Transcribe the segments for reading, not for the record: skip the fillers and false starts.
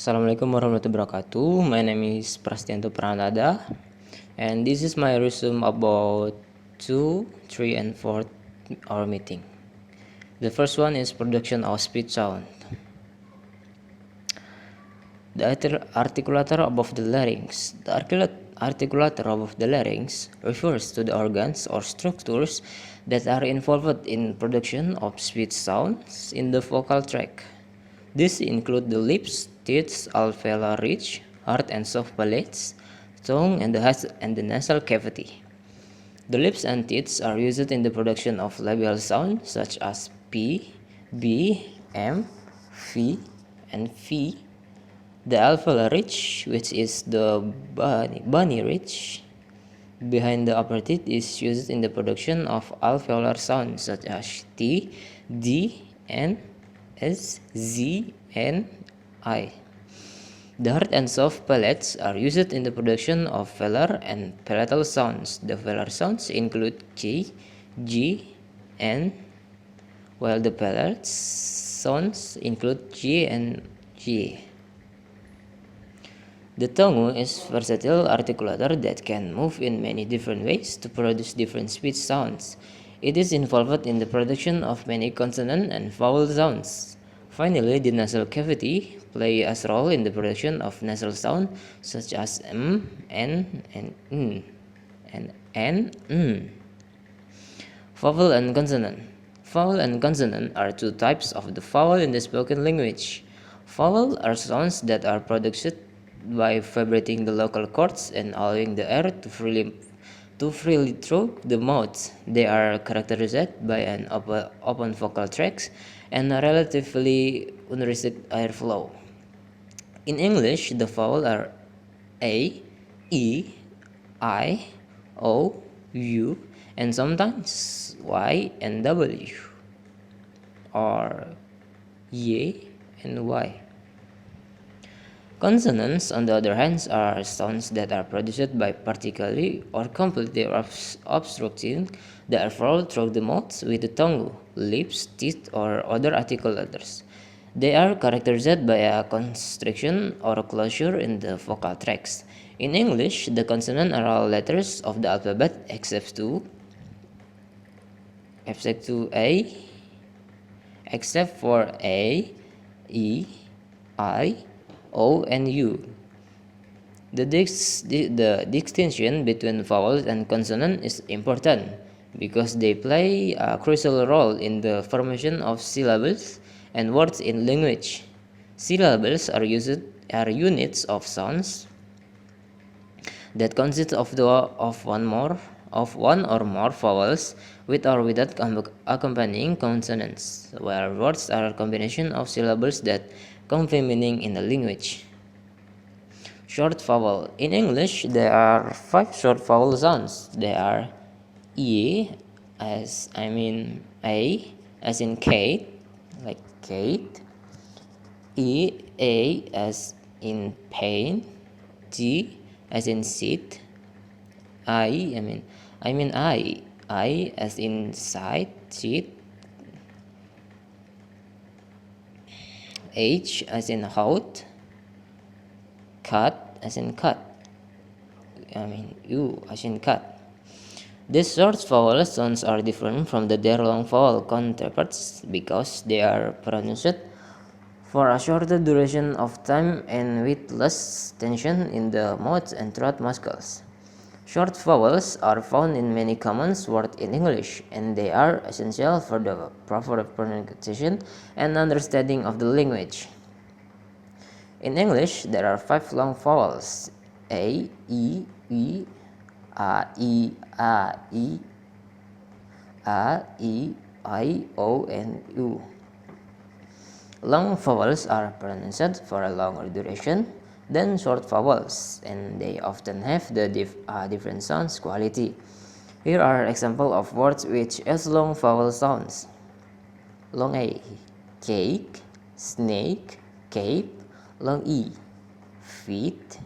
Assalamualaikum warahmatullahi wabarakatuh. My name is Prasdiyanto Pranada, and this is my resume about 2, 3, and 4 hour meeting. The first one is production of speech sound. The articulator above the larynx. The articulator above the larynx refers to the organs or structures that are involved in production of speech sounds in the vocal tract. These include the lips, teeth, alveolar ridge, hard and soft palates, tongue, and the nasal cavity. The lips and teeth are used in the production of labial sound such as P, B, M, V, and V. The alveolar ridge, which is the bunny ridge behind the upper teeth, is used in the production of alveolar sounds such as T, D, N, S, Z, and I. The hard and soft palates are used in the production of velar and palatal sounds. The velar sounds include K, G, N, while the palatal sounds include G and G. The tongue is a versatile articulator that can move in many different ways to produce different speech sounds. It is involved in the production of many consonant and vowel sounds. Finally, the nasal cavity plays a role in the production of nasal sound such as N, and N, and N. Vowel and consonant. Vowel and consonant are two types of the vowel in the spoken language. Vowel are sounds that are produced by vibrating the local cords and allowing the air to freely through the mouth. They are characterized by an open vocal tract and a relatively unrestricted airflow. In English, the vowels are A, E, I, O, U, and sometimes Y and W, or Y and Y. Consonants, on the other hand, are sounds that are produced by partially or completely obstructing the airflow through the mouth with the tongue, lips, teeth, or other articulators. They are characterized by a constriction or a closure in the vocal tracts. In English, the consonants are all letters of the alphabet except for A, E, I, O, and U. The distinction between vowels and consonant is important because they play a crucial role in the formation of syllables and words in language. Syllables are units of sounds that consist of one or more vowels with or without accompanying consonants, while words are a combination of syllables that convey meaning in the language. Short vowel. In English, there are 5 short vowel sounds. They are E, A, as in Kate, like Kate. E, A, as in pain. T, as in sit. I, as in sight, seat. H, as in out. Cut, as in cut. U, as in cut. These short vowel sounds are different from their long vowel counterparts because they are pronounced for a shorter duration of time and with less tension in the mouth and throat muscles. Short vowels are found in many common words in English, and they are essential for the proper pronunciation and understanding of the language. In English, there are 5 long vowels: A, E, I, O, and U. Long vowels are pronounced for a longer duration than short vowels, and they often have the different sound quality. Here are examples of words which has long vowel sounds. Long A, cake, snake, cape. Long E, feet,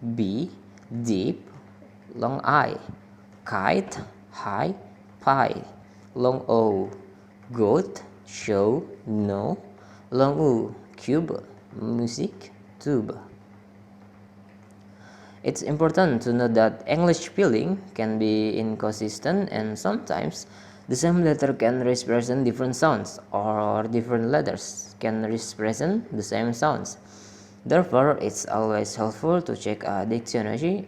B, deep. Long I, kite, high, pie. Long O, goat, show, no. Long U, cube, music, tube. It's important to note that English spelling can be inconsistent and sometimes the same letter can represent different sounds or different letters can represent the same sounds. Therefore, it's always helpful to check a dictionary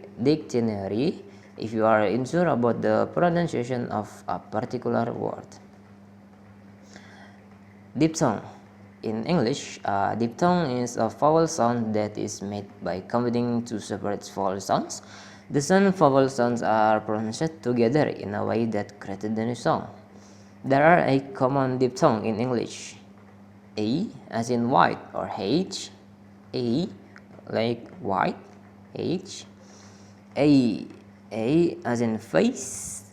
if you are unsure about the pronunciation of a particular word. Diphthong. In English, a diphthong is a vowel sound that is made by combining two separate vowel sounds. The same vowel sounds are pronounced together in a way that created the new sound. There are a common diphthong in English. A as in white or H. A like white. H. A as in face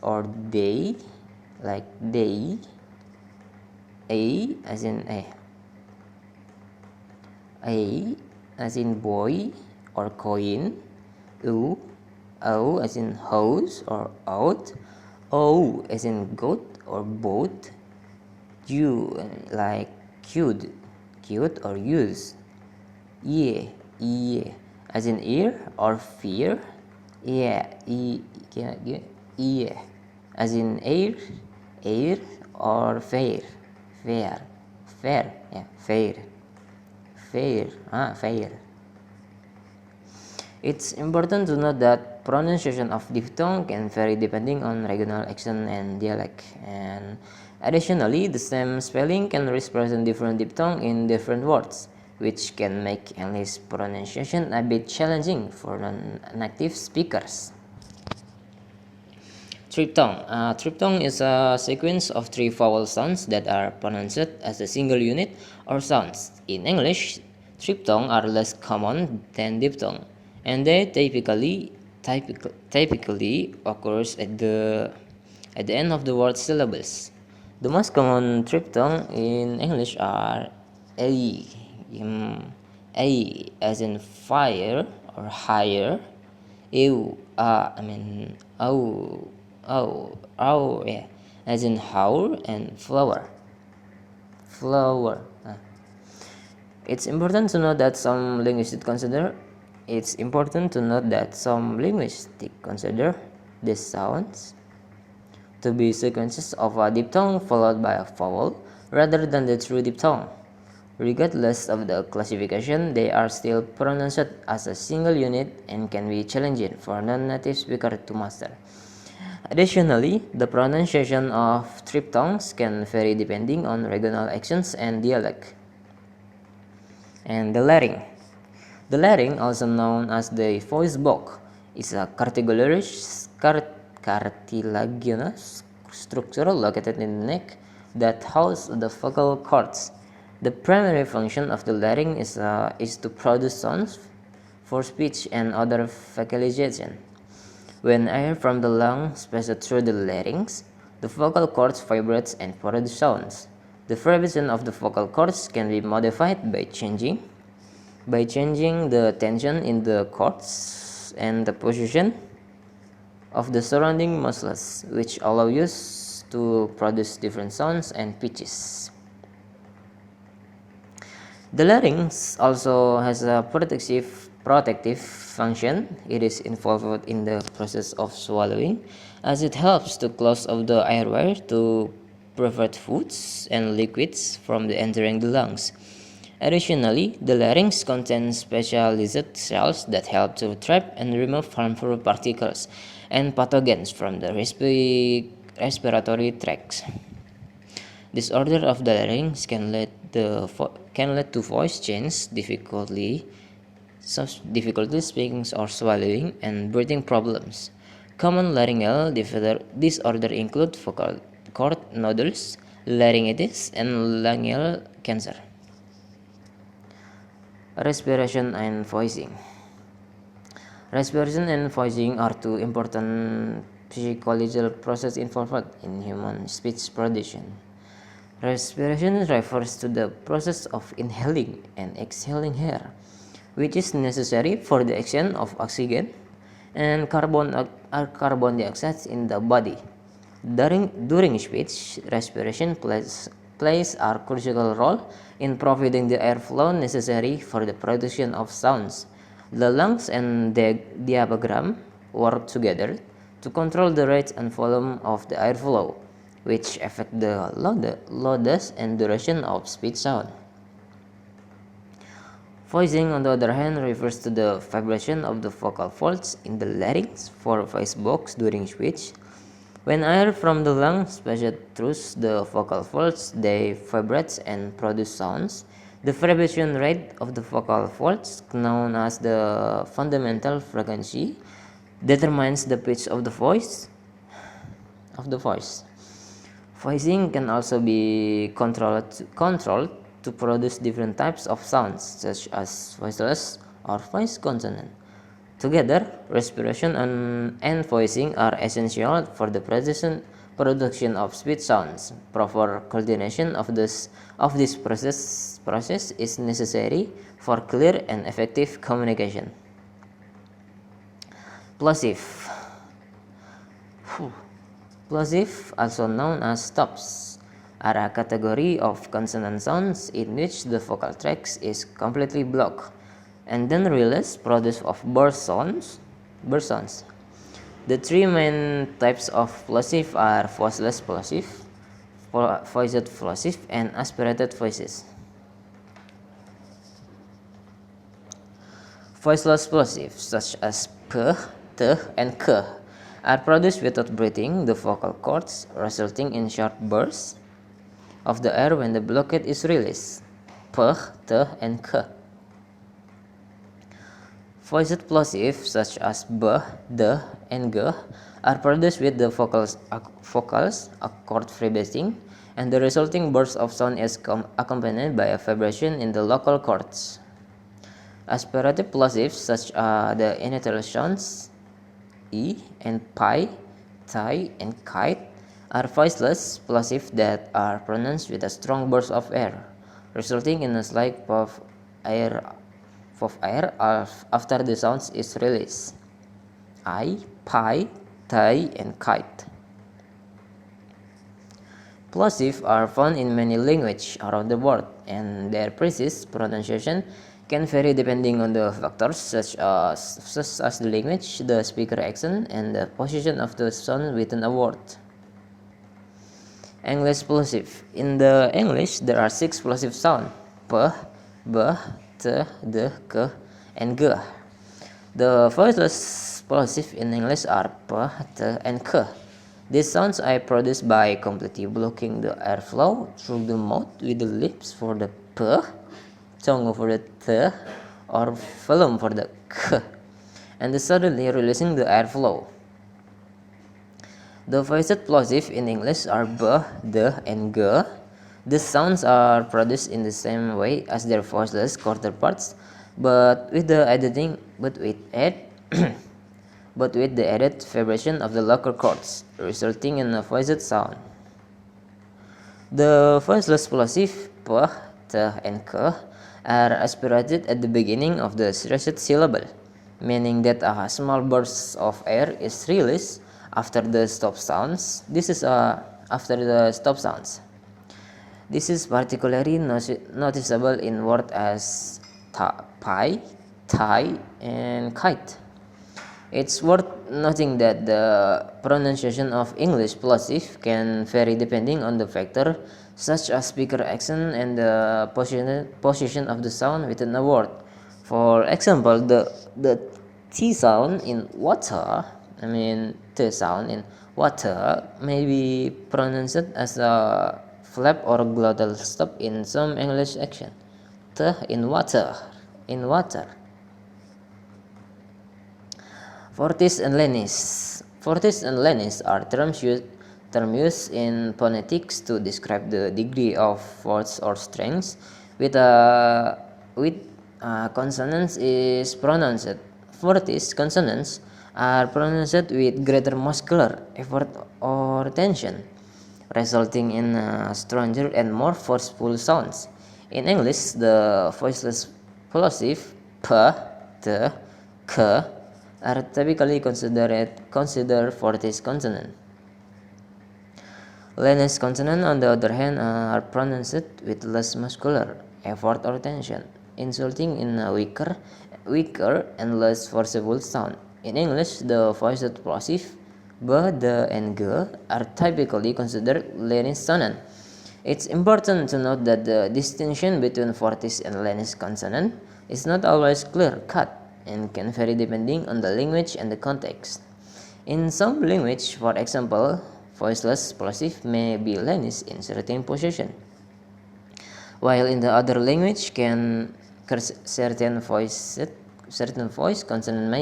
or day like day. A as in A as in boy or coin. O as in hose or out. O as in goat or boat. U like cute or use. E as in ear or fear. E as in air or fair. Fair. It's important to note that pronunciation of diphthong can vary depending on regional accent and dialect. And additionally, the same spelling can represent different diphthong in different words, which can make English pronunciation a bit challenging for non-native speakers. Triphthong. Triphthong is a sequence of three vowel sounds that are pronounced as a single unit or sounds. In English, triphthong are less common than diphthong, and they typically occurs at the end of the word syllables. The most common triphthong in English are A as in fire or higher. As in hour and flower. It's important to note that some linguists consider these sounds to be sequences of a diphthong followed by a vowel rather than the true diphthong. Regardless of the classification, they are still pronounced as a single unit and can be challenging for non-native speakers to master. Additionally, the pronunciation of triphthongs can vary depending on regional accents and dialect. And the larynx. The larynx, also known as the voice box, is a cartilaginous structure located in the neck that houses the vocal cords. The primary function of the larynx is to produce sounds for speech and other vocalization. When air from the lungs passes through the larynx, the vocal cords vibrate and produce sounds. The vibration of the vocal cords can be modified by changing the tension in the cords and the position of the surrounding muscles, which allow you to produce different sounds and pitches. The larynx also has a protective function. It is involved in the process of swallowing, as it helps to close off the airway to prevent foods and liquids from entering the lungs. Additionally, the larynx contains specialized cells that help to trap and remove harmful particles and pathogens from the respiratory tract. Disorder of the larynx can lead to voice change, difficulty speaking or swallowing, and breathing problems. Common laryngeal disorder include vocal cord nodules, laryngitis, and laryngeal cancer. Respiration and voicing. Respiration and voicing are two important physiological processes involved in human speech production. Respiration refers to the process of inhaling and exhaling air, which is necessary for the exchange of oxygen and carbon dioxide in the body. During speech, respiration plays plays a crucial role in providing the airflow necessary for the production of sounds. The lungs and the diaphragm work together to control the rate and volume of the airflow, which affect the loudness and duration of speech sound. Voicing, on the other hand, refers to the vibration of the vocal folds in the larynx for voice box during speech. When air from the lungs passes through the vocal folds, they vibrate and produce sounds. The vibration rate of the vocal folds, known as the fundamental frequency, determines the pitch of the voice. Voicing can also be controlled to produce different types of sounds, such as voiceless or voice consonant. Together, respiration and voicing are essential for the production of speech sounds. Proper coordination of this process is necessary for clear and effective communication. Plosive. Plosive, also known as stops, are a category of consonant sounds in which the vocal tract is completely blocked, and then release produce of burst sounds. The three main types of plosive are voiceless plosive, voiced plosive, and aspirated voices. Voiceless plosive, such as p, t, and k, are produced without breathing the vocal cords, resulting in short bursts of the air when the blockade is released. P, t, and k. Voiced plosive, such as b, d, and g, are produced with the vocals chord vibrating, and the resulting burst of sound is accompanied by a vibration in the local cords. Aspirated plosives, such as the initial sounds e and pi, tai, and kite, are voiceless plosive that are pronounced with a strong burst of air, resulting in a slight puff of air after the sound is released. I, pi, tai, and kite. Plosive are found in many languages around the world, and their precise pronunciation can vary depending on the factors such as the language, the speaker accent, and the position of the sound within a word. English plosive. In the English, there are 6 plosive sounds: p, b, t, d, k, and g. The voiceless plosive in English are p, t, and k. These sounds are produced by completely blocking the airflow through the mouth with the lips for the p, tongue for the t, or phlegm for the k, and suddenly releasing the airflow. The voiced plosive in English are b, d, and g. These sounds are produced in the same way as their voiceless counterparts, but with the added vibration of the local chords, resulting in a voiced sound. The voiceless plosive p, t, and k are aspirated at the beginning of the stressed syllable, meaning that a small burst of air is released after the stop sounds. This is particularly noticeable in words as pi, tai, and kite. It's worth noting that the pronunciation of English plosive can vary depending on the factor such as speaker accent and the position of the sound within a word. For example, the T sound in water, T sound in water, may be pronounced as a flap or glottal stop in some English accent. T in water, in water. Fortis and lenis. Fortis and lenis are terms used in phonetics to describe the degree of force or strength with consonants is pronounced. Fortis consonants are pronounced with greater muscular effort or tension, resulting in stronger and more forceful sounds. In English, the voiceless plosive p, t, k are typically considered fortis consonant. Lenis consonants, on the other hand, are pronounced with less muscular effort or tension, resulting in a weaker and less forcible sound. In English, the voiced plosive b, d, and g are typically considered Lenis consonant. It's important to note that the distinction between Fortis and Lenis consonant is not always clear-cut and can vary depending on the language and the context. In some language, for example, voiceless plosive may be Lenis in certain position, while in the other language certain voice consonant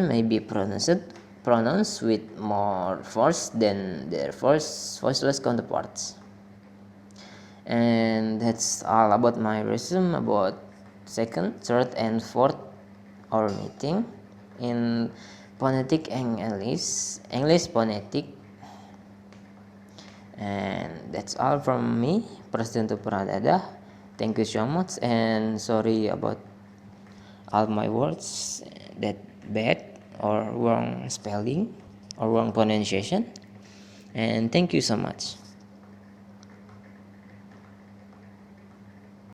may be pronounced with more force than their voiceless counterparts. And that's all about my resume about second, third, and fourth our meeting in phonetic English phonetic. And that's all from me, Prasdiyanto Pranada. Thank you so much, and sorry about all my words that bad or wrong spelling or wrong pronunciation. And thank you so much.